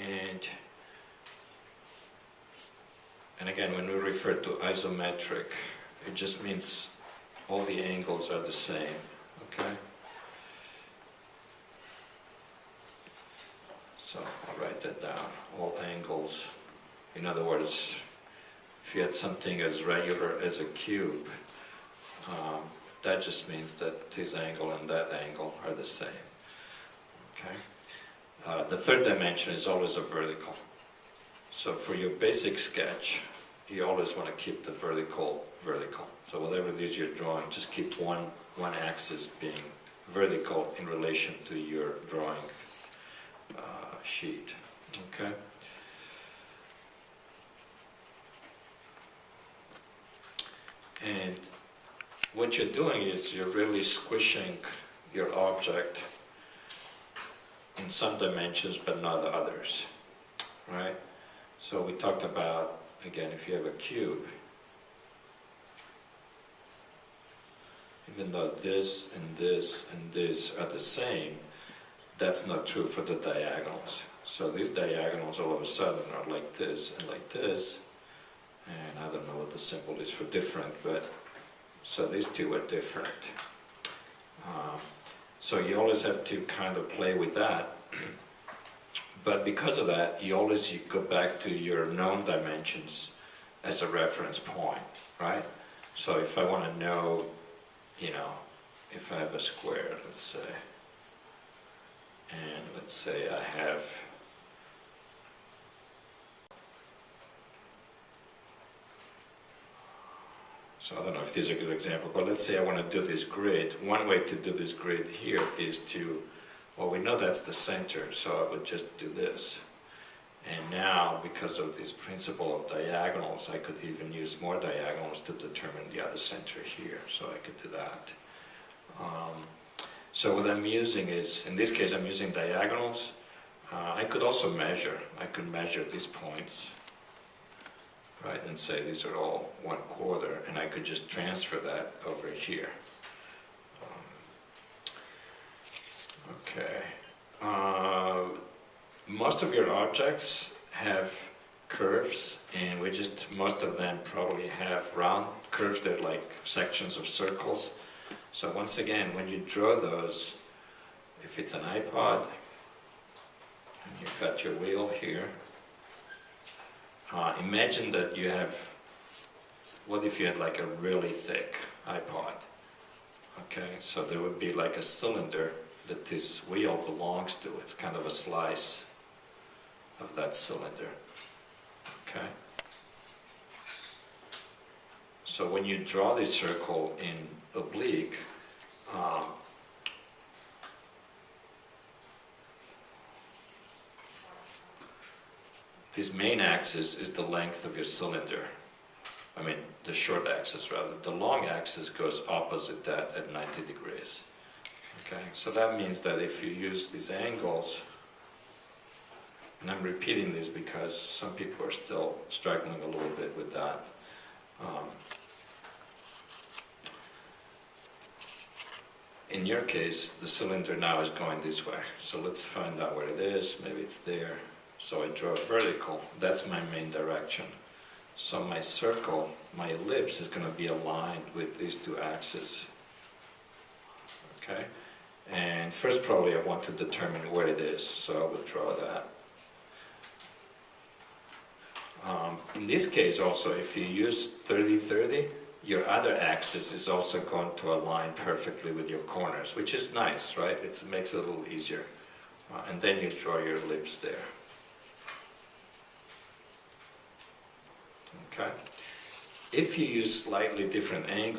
And again, when we refer to isometric, it just means all the angles are the same, okay? So I'll write that down, all angles. In other words, if you had something as regular as a cube, that just means that this angle and that angle are the same, okay? The third dimension is always a vertical. So for your basic sketch, you always want to keep the vertical vertical. So whatever it is you're drawing, just keep one axis being vertical in relation to your drawing sheet, okay? And what you're doing is you're really squishing your object in some dimensions but not others, right? So we talked about, again, if you have a cube, even though this and this and this are the same, that's not true for the diagonals. So these diagonals all of a sudden are like this and like this, and I don't know what the symbol is for different, but so these two are different. So you always have to kind of play with that. But because of that, you go back to your known dimensions as a reference point, right? So if I want to know, you know, if I have a square, let's say, and let's say I have so I don't know if this is a good example, but let's say I want to do this grid. One way to do this grid here is to, well, we know that's the center, so I would just do this. And now, because of this principle of diagonals, I could even use more diagonals to determine the other center here, so I could do that. So what I'm using is, in this case I'm using diagonals. I could also measure. I could measure these points, right, and say these are all 1/4, and I could just transfer that over here. Okay. Most of your objects have curves, and most of them probably have round curves. They're like sections of circles. So once again, when you draw those, if it's an iPod, and you've got your wheel here, imagine that you have, what if you had like a really thick iPod? Okay, so there would be like a cylinder that this wheel belongs to. It's kind of a slice of that cylinder, okay? So when you draw this circle in oblique, this main axis is the length of your cylinder. I mean, the short axis rather. The long axis goes opposite that at 90 degrees. Okay, so that means that if you use these angles, and I'm repeating this because some people are still struggling a little bit with that. In your case, the cylinder now is going this way. So let's find out where it is. Maybe it's there. So I draw vertical. That's my main direction. So my circle, my ellipse, is going to be aligned with these two axes. Okay? And first probably I want to determine where it is, so I would draw that. In this case also, if you use 30-30, your other axis is also going to align perfectly with your corners, which is nice, right? It makes it a little easier. And then you draw your ellipse there. Okay? If you use slightly different angles,